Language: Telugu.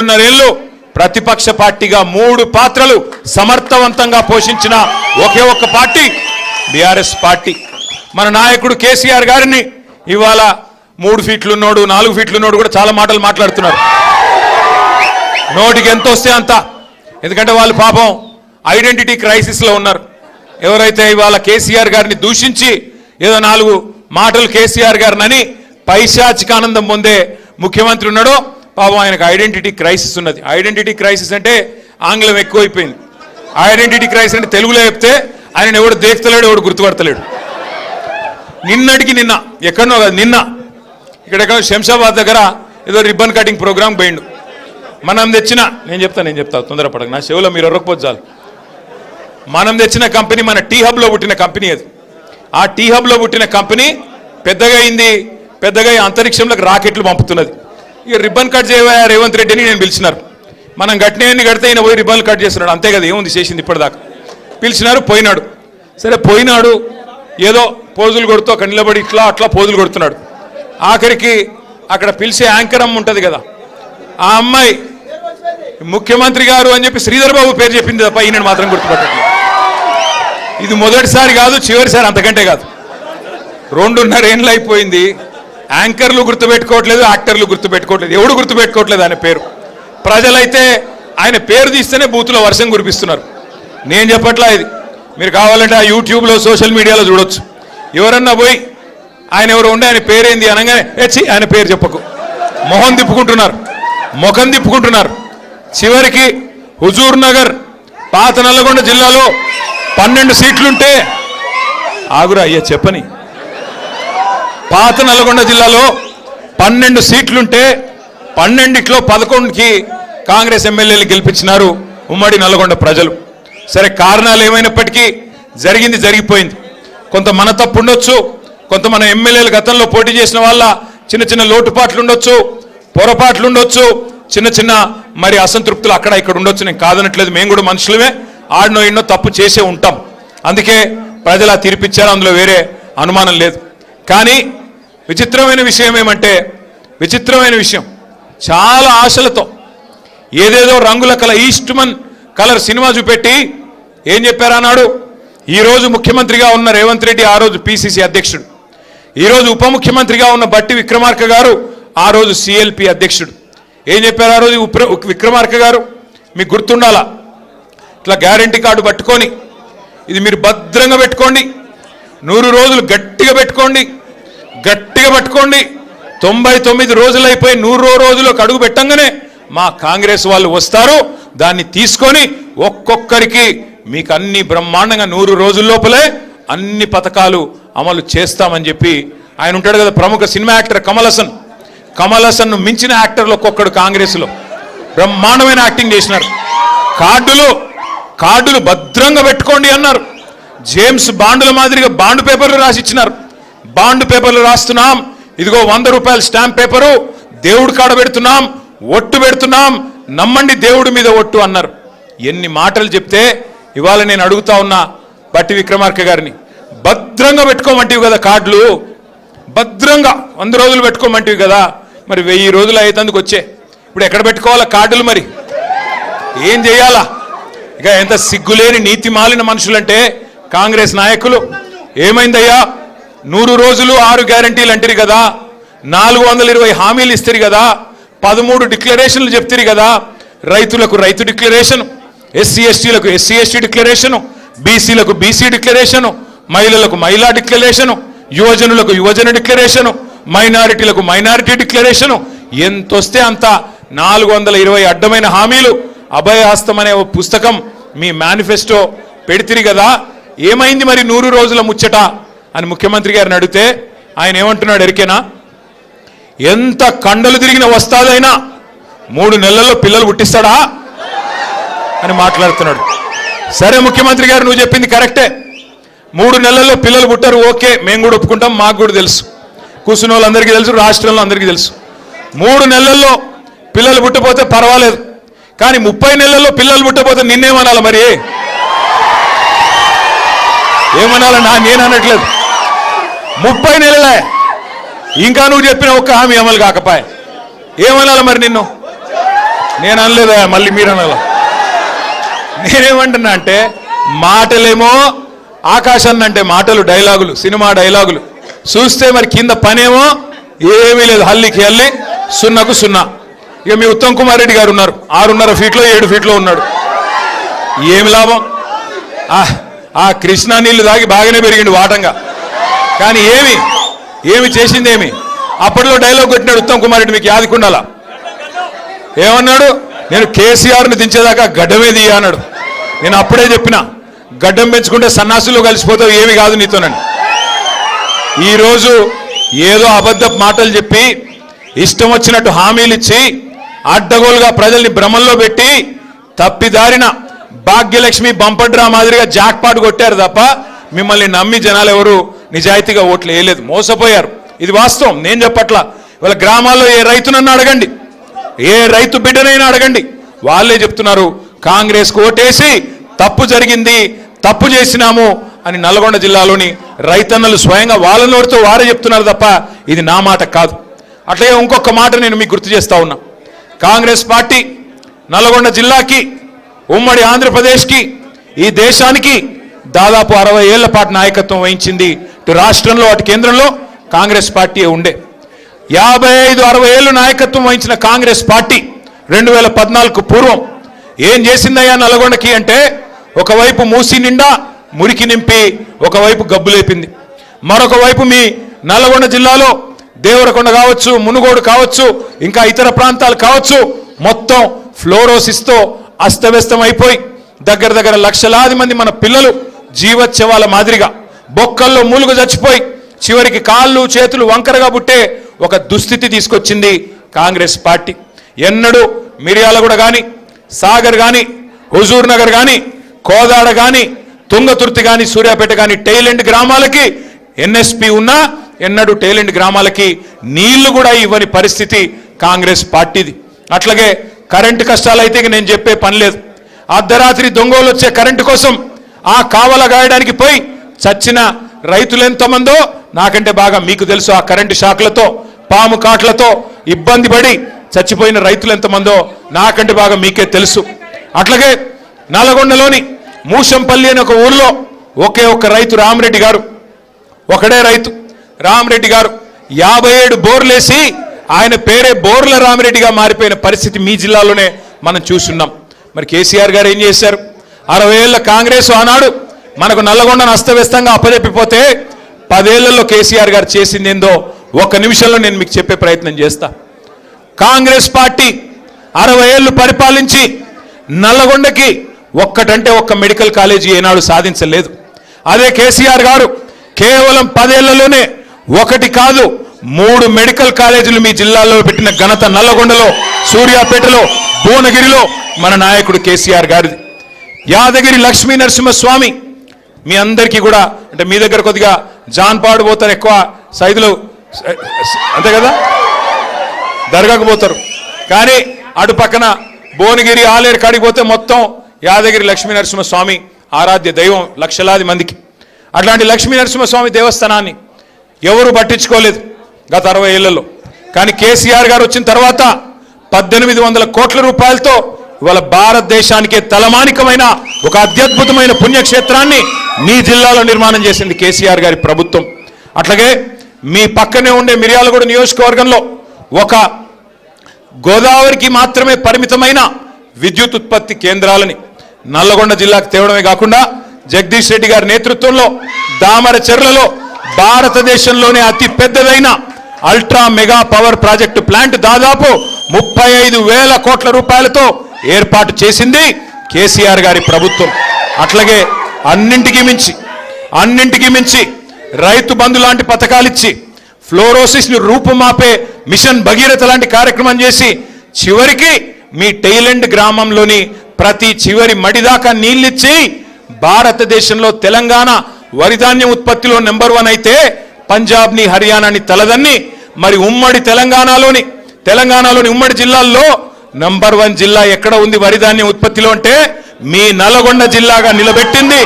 రెండున్నరేళ్లు ప్రతిపక్ష పార్టీగా 3 పాత్రలు సమర్థవంతంగా పోషించిన ఒకే ఒక్క పార్టీ బీఆర్ఎస్ పార్టీ. మన నాయకుడు కేసీఆర్ గారిని ఇవాళ 3 ఫీట్లు ఉన్నోడు 4 ఫీట్లు ఉన్నోడు కూడా చాలా మాటలు మాట్లాడుతున్నారు. నోటికి ఎంత వస్తే అంత. ఎందుకంటే వాళ్ళు పాపం ఐడెంటిటీ క్రైసిస్ లో ఉన్నారు. ఎవరైతే ఇవాళ కేసీఆర్ గారిని దూషించి ఏదో 4 మాటలు కేసీఆర్ గారిని పైశాచిక ఆనందం పొందే ముఖ్యమంత్రి ఉన్నాడో పాపం ఆయనకు ఐడెంటిటీ క్రైసిస్ ఉన్నది. ఐడెంటిటీ క్రైసిస్ అంటే ఆంగ్లం ఎక్కువైపోయింది. ఐడెంటిటీ క్రైసిస్ అంటే తెలుగులో చెప్తే ఆయన ఎవడు దేక్తలేడు, ఎవడు గుర్తుపడతలేడు. నిన్నటికి నిన్న ఎక్కడనో నిన్న ఇక్కడ శంషాబాద్ దగ్గర ఏదో రిబ్బన్ కటింగ్ ప్రోగ్రామ్ పోయిండు. మనం తెచ్చిన నేను చెప్తా తొందరపడక, నా చెవులో మీరు ఎర్రకపోతే చాలు. మనం తెచ్చిన కంపెనీ మన టీ హబ్లో పుట్టిన కంపెనీ అది. ఆ టీ హబ్లో పుట్టిన కంపెనీ పెద్దగా అయింది, పెద్దగా అంతరిక్షంలోకి రాకెట్లు పంపుతున్నది. ఇక రిబ్బన్ కట్ చేయవా రేవంత్ రెడ్డిని నేను పిలిచినారు. మనం గట్టినవన్నీ కడితే ఆయన పోయి రిబ్బన్ కట్ చేస్తున్నాడు, అంతే కదా, ఏముంది చేసింది ఇప్పటిదాకా. పిలిచినారు, పోయినాడు. సరే పోయినాడు, ఏదో పోజులు కొడుతూ అక్కడ నిలబడి ఇట్లా అట్లా పోజులు కొడుతున్నాడు. ఆఖరికి అక్కడ పిలిచే యాంకర్ అమ్మ ఉంటుంది కదా, ఆ అమ్మాయి ముఖ్యమంత్రి గారు అని చెప్పి శ్రీధర్ బాబు పేరు చెప్పింది తప్ప ఈయన మాత్రం గుర్తుపట్టట్లేదు. ఇది మొదటిసారి కాదు, చివరిసారి అంతకంటే కాదు. 2.5 ఏళ్ళు అయిపోయింది. యాంకర్లు గుర్తుపెట్టుకోవట్లేదు, యాక్టర్లు గుర్తుపెట్టుకోవట్లేదు, ఎవడు గుర్తుపెట్టుకోవట్లేదు ఆయన పేరు. ప్రజలైతే ఆయన పేరు తీస్తేనే బూతులో వర్షం కురిపిస్తున్నారు. నేను చెప్పట్లా ఇది, మీరు కావాలంటే ఆ యూట్యూబ్లో సోషల్ మీడియాలో చూడొచ్చు. ఎవరన్నా పోయి ఆయన ఎవరు ఉండే ఆయన పేరేంది అనగానే ఆయన పేరు చెప్పకు, మొహం తిప్పుకుంటున్నారు. చివరికి హుజూర్ నగర్ పాత నల్లగొండ జిల్లాలో 12 సీట్లుంటే ఆగురా అయ్యా చెప్పని, పాత నల్లగొండ జిల్లాలో 12 సీట్లుంటే 12లో 11కి కాంగ్రెస్ ఎమ్మెల్యేలు గెలిపించినారు ఉమ్మడి నల్లగొండ ప్రజలు. సరే కారణాలు ఏమైనప్పటికీ జరిగింది జరిగిపోయింది. కొంత మన తప్పు ఉండొచ్చు, కొంత మన ఎమ్మెల్యేలు గతంలో పోటీ చేసిన వాళ్ళ చిన్న లోటుపాట్లు ఉండొచ్చు, పొరపాట్లు ఉండొచ్చు, చిన్న మరి అసంతృప్తులు అక్కడ ఇక్కడ ఉండొచ్చు. నేను కాదనట్లేదు, మేము కూడా మనుషులమే, ఆడినో ఎన్నో తప్పు చేసే ఉంటాం. అందుకే ప్రజలు తీర్పిచ్చారు, అందులో వేరే అనుమానం లేదు. కానీ విచిత్రమైన విషయం ఏమంటే, విచిత్రమైన విషయం, చాలా ఆశలతో ఏదేదో రంగుల ఈస్ట్మన్ కలర్ సినిమా చూపెట్టి ఏం చెప్పారన్నాడు, ఈరోజు ముఖ్యమంత్రిగా ఉన్న రేవంత్ రెడ్డి ఆ రోజు పిసిసి అధ్యక్షుడు, ఈరోజు ఉప ముఖ్యమంత్రిగా ఉన్న బట్టి విక్రమార్క గారు ఆ రోజు సిఎల్పి అధ్యక్షుడు. ఏం చెప్పారు ఆ రోజు విక్రమార్క గారు, మీకు గుర్తుండాలా, ఇట్లా గ్యారంటీ కార్డు పట్టుకొని ఇది మీరు భద్రంగా పెట్టుకోండి, 100 రోజులు గట్టిగా పట్టుకోండి, 99 రోజులు అయిపోయి 100వ రోజులకు అడుగు పెట్టంగానే మా కాంగ్రెస్ వాళ్ళు వస్తారు, దాన్ని తీసుకొని ఒక్కొక్కరికి మీకు అన్ని బ్రహ్మాండంగా 100 రోజుల లోపలే అన్ని పథకాలు అమలు చేస్తామని చెప్పి ఆయన ఉంటాడు కదా, ప్రముఖ సినిమా యాక్టర్ కమల్ హాసన్ మించిన యాక్టర్లు ఒక్కొక్కడు కాంగ్రెస్లో బ్రహ్మాండమైన యాక్టింగ్ చేసినారు. కార్డులు భద్రంగా పెట్టుకోండి అన్నారు. జేమ్స్ బాండుల మాదిరిగా బాండ్ పేపర్లు రాసిచ్చినారు. బాండ్ పేపర్లు రాస్తున్నాం, ఇదిగో 100 రూపాయల స్టాంప్ పేపరు, దేవుడు కాడ పెడుతున్నాం, ఒట్టు పెడుతున్నాం, నమ్మండి దేవుడి మీద ఒట్టు అన్నారు. ఎన్ని మాటలు చెప్తే ఇవాళ నేను అడుగుతా ఉన్నా బట్టి విక్రమార్క గారిని, భద్రంగా పెట్టుకోమంటివి కదా కార్డులు, భద్రంగా 100 రోజులు పెట్టుకోమంటివి కదా, మరి 1000 రోజులు అయ్యేందుకు వచ్చే ఇప్పుడు ఎక్కడ పెట్టుకోవాలా కార్డులు, మరి ఏం చేయాలా? ఇక ఎంత సిగ్గులేని నీతి మాలిన మనుషులంటే కాంగ్రెస్ నాయకులు. ఏమైందయ్యా, 100 రోజులు 6 గ్యారంటీలు అంటారు కదా, 420 హామీలు ఇస్తారు కదా, 13 డిక్లరేషన్లు చెప్తారు కదా, రైతులకు రైతు డిక్లరేషన్, ఎస్సీ ఎస్టీలకు ఎస్సీ ఎస్టీ డిక్లరేషను, బీసీలకు బీసీ డిక్లరేషను, మహిళలకు మహిళా డిక్లరేషను, యువజనులకు యువజన డిక్లరేషను, మైనారిటీలకు మైనారిటీ డిక్లరేషను, ఎంతొస్తే అంత 420 అడ్డమైన హామీలు, అభయహస్తం అనే పుస్తకం మీ మేనిఫెస్టో పెడితిరి కదా, ఏమైంది మరి 100 రోజుల ముచ్చట అని ముఖ్యమంత్రి గారిని అడిగితే ఆయన ఏమంటున్నాడు ఎరికేనా, ఎంత కండలు తిరిగిన వస్తాదైనా 3 నెలల్లో పిల్లలు పుట్టిస్తాడా అని మాట్లాడుతున్నాడు. సరే ముఖ్యమంత్రి గారు నువ్వు చెప్పింది కరెక్టే, 3 నెలల్లో పిల్లలు పుట్టారు, ఓకే, మేము కూడా ఒప్పుకుంటాం, మాకు కూడా తెలుసు, కూర్చున్న వాళ్ళందరికీ తెలుసు, రాష్ట్రంలో అందరికీ తెలుసు. 3 నెలల్లో పిల్లలు పుట్టపోతే పర్వాలేదు, కానీ 30 నెలల్లో పిల్లలు పుట్టపోతే నిన్నేమనాలి, మరి ఏమనాలన్నా నేను అనట్లేదు. 30 నెలలే ఇంకా నువ్వు చెప్పిన ఒక్క హామీ అమలు కాకపాయే, ఏమనాలి మరి నిన్ను? నేను అనలేదా, మళ్ళీ మీరు అనాల. నేనేమంటున్నా అంటే మాటలేమో ఆకాశాన్ని అంటే మాటలు డైలాగులు, సినిమా డైలాగులు చూస్తే మరి కింద పనేమో ఏమీ లేదు, హల్లికి హల్లి సున్నకు సున్నా. ఇక మీ ఉత్తమ్ కుమార్ రెడ్డి గారు ఉన్నారు, 6.5 ఫీట్లో 7 ఫీట్లో ఉన్నాడు. ఏమి లాభం? ఆ కృష్ణా నీళ్లు తాగి బాగానే పెరిగిండు వాటంగా, కానీ ఏమి చేసిందేమి? అప్పట్లో డైలాగ్ కొట్టినాడు ఉత్తమ్ కుమార్ రెడ్డి, మీకు యాదికుండాలా? ఏమన్నాడు? నేను కేసీఆర్ని దించేదాకా గడ్డమే దియ్య అన్నాడు. నేను అప్పుడే చెప్పిన, గడ్డం పెంచుకుంటే సన్నాసులు కలిసిపోతావు, ఏమి కాదు నీతోనని. ఈరోజు ఏదో అబద్ధపు మాటలు చెప్పి ఇష్టం వచ్చినట్టు హామీలు ఇచ్చి అడ్డగోలుగా ప్రజల్ని భ్రమంలో పెట్టి తప్పిదారిన భాగ్యలక్ష్మి బంపడ్రా మాదిరిగా జాక్పాట్ కొట్టారు తప్ప మిమ్మల్ని నమ్మి జనాలు ఎవరు నిజాయితీగా ఓట్లు వేయలేదు, మోసపోయారు. ఇది వాస్తవం, నేను చెప్పట్లా. వాళ్ళ గ్రామాల్లో ఏ రైతునన్నా అడగండి, ఏ రైతు బిడ్డనైనా అడగండి, వాళ్ళే చెప్తున్నారు కాంగ్రెస్కు ఓటేసి తప్పు జరిగింది, తప్పు చేసినాము అని నల్గొండ జిల్లాలోని రైతన్నలు స్వయంగా వాళ్ళ నోటితో వారే చెప్తున్నారు తప్ప ఇది నా మాట కాదు. అట్లాగే ఇంకొక మాట నేను మీకు గుర్తు చేస్తా ఉన్నా. కాంగ్రెస్ పార్టీ నల్గొండ జిల్లాకి, ఉమ్మడి ఆంధ్రప్రదేశ్కి, ఈ దేశానికి దాదాపు 60 ఏళ్ల పాటు నాయకత్వం వహించింది. ఇటు రాష్ట్రంలో అటు కేంద్రంలో కాంగ్రెస్ పార్టీ ఉండే. 55-60 ఏళ్ళు నాయకత్వం వహించిన కాంగ్రెస్ పార్టీ 2014కు పూర్వం ఏం చేసిందయ్యా నల్గొండకి అంటే, ఒకవైపు మూసి నిండా మురికి నింపి ఒకవైపు గబ్బు లేపింది. మరొక వైపు మీ నల్గొండ జిల్లాలో దేవరకొండ కావచ్చు, మునుగోడు కావచ్చు, ఇంకా ఇతర ప్రాంతాలు కావచ్చు, మొత్తం ఫ్లోరోసిస్తో అస్తవ్యస్తం అయిపోయి దగ్గర లక్షలాది మంది మన పిల్లలు జీవోత్సవాల మాదిరిగా బొక్కల్లో మూలుగు చచ్చిపోయి చివరికి కాళ్ళు చేతులు వంకరగా పుట్టే ఒక దుస్థితి తీసుకొచ్చింది కాంగ్రెస్ పార్టీ. ఎన్నడూ మిర్యాలగూడ కానీ, సాగర్ కానీ, హుజూర్ నగర్ కానీ, కోదాడ కానీ, తుంగతుర్తి కానీ, సూర్యాపేట కానీ టైలెండ్ గ్రామాలకి ఎన్ఎస్పి ఉన్నా ఎన్నడూ టైలెండ్ గ్రామాలకి నీళ్లు కూడా ఇవ్వని పరిస్థితి కాంగ్రెస్ పార్టీది. అట్లాగే కరెంటు కష్టాలు అయితే నేను చెప్పే పని లేదు. అర్ధరాత్రి దొంగలు వచ్చే కరెంటు కోసం ఆ కావల గాయడానికి పోయి చచ్చిన రైతులు ఎంతమందో నాకంటే బాగా మీకు తెలుసు. ఆ కరెంటు షాక్లతో, పాము కాట్లతో ఇబ్బంది పడి చచ్చిపోయిన రైతులు ఎంతమందో నాకంటే బాగా మీకే తెలుసు. అట్లాగే నల్గొండలోని మూషంపల్లి అనే ఒక ఊర్లో ఒకే ఒక్క రైతు రామరెడ్డి గారు, ఒకడే రైతు రామరెడ్డి గారు 57 బోర్లేసి ఆయన పేరే బోర్ల రామరెడ్డిగా మారిపోయిన పరిస్థితి మీ జిల్లాలోనే మనం చూస్తున్నాం. మరి కేసీఆర్ గారు ఏం చేశారు? 60 ఏళ్ల కాంగ్రెస్ ఆనాడు మనకు నల్లగొండను అస్తవ్యస్తంగా అప్పజెప్పిపోతే 10 ఏళ్లలో కేసీఆర్ గారు చేసింది ఏందో 1 నిమిషంలో నేను మీకు చెప్పే ప్రయత్నం చేస్తా. కాంగ్రెస్ పార్టీ 60 ఏళ్లు పరిపాలించి నల్లగొండకి ఒక్కటంటే ఒక్క మెడికల్ కాలేజీ ఏనాడు సాధించలేదు. అదే కేసీఆర్ గారు కేవలం 10 ఏళ్లలోనే 1 కాదు 3 మెడికల్ కాలేజీలు మీ జిల్లాలో పెట్టిన ఘనత నల్లగొండలో, సూర్యాపేటలో, భువనగిరిలో మన నాయకుడు కేసీఆర్ గారిది. యాదగిరి లక్ష్మీ నరసింహస్వామి మీ అందరికీ కూడా, అంటే మీ దగ్గర కొద్దిగా జాన్పాడు పోతారు, ఎక్కువ సైదులు అంతే కదా, దర్గాకు పోతారు. కానీ అటు పక్కన భువనగిరి ఆలేరు కాడికి పోతే మొత్తం యాదగిరి లక్ష్మీ నరసింహస్వామి ఆరాధ్య దైవం లక్షలాది మందికి. అట్లాంటి లక్ష్మీ నరసింహస్వామి దేవస్థానాన్ని ఎవరు పట్టించుకోలేదు గత 60 ఏళ్లలో. కానీ కేసీఆర్ గారు వచ్చిన తర్వాత 1800 కోట్ల రూపాయలతో ఇవాళ భారతదేశానికే తలమానికమైన ఒక అత్యద్భుతమైన పుణ్యక్షేత్రాన్ని మీ జిల్లాలో నిర్మాణం చేసింది కేసీఆర్ గారి ప్రభుత్వం. అట్లాగే మీ పక్కనే ఉండే మిర్యాలగూడ నియోజకవర్గంలో ఒక గోదావరికి మాత్రమే పరిమితమైన విద్యుత్ ఉత్పత్తి కేంద్రాలని నల్లగొండ జిల్లాకు తేవడమే కాకుండా జగదీష్ రెడ్డి గారి నేతృత్వంలో దామరచెర్లలో భారతదేశంలోనే అతి పెద్దదైన ultra mega power project plant దాదాపు 35,000 కోట్ల రూపాయలతో ఏర్పాటు చేసింది కేసీఆర్ గారి ప్రభుత్వం. అట్లాగే అన్నింటికి మించి రైతు బంధు లాంటి పథకాలిచ్చి ఫ్లోరోసిస్ ని రూపుమాపే మిషన్ భగీరథ లాంటి కార్యక్రమం చేసి చివరికి మీ టైలెండ్ గ్రామంలోని ప్రతి చివరి మడిదాకా నీళ్ళిచ్చి భారతదేశంలో తెలంగాణ వరిధాన్యం ఉత్పత్తిలో నెంబర్ 1 అయితే పంజాబ్ని, హర్యానాని తలదన్ని మరి ఉమ్మడి తెలంగాణలోని ఉమ్మడి జిల్లాల్లో నెంబర్ 1 జిల్లా ఎక్కడ ఉంది వరిధాన్యం ఉత్పత్తిలో అంటే మీ నల్గొండ జిల్లాగా నిలబెట్టింది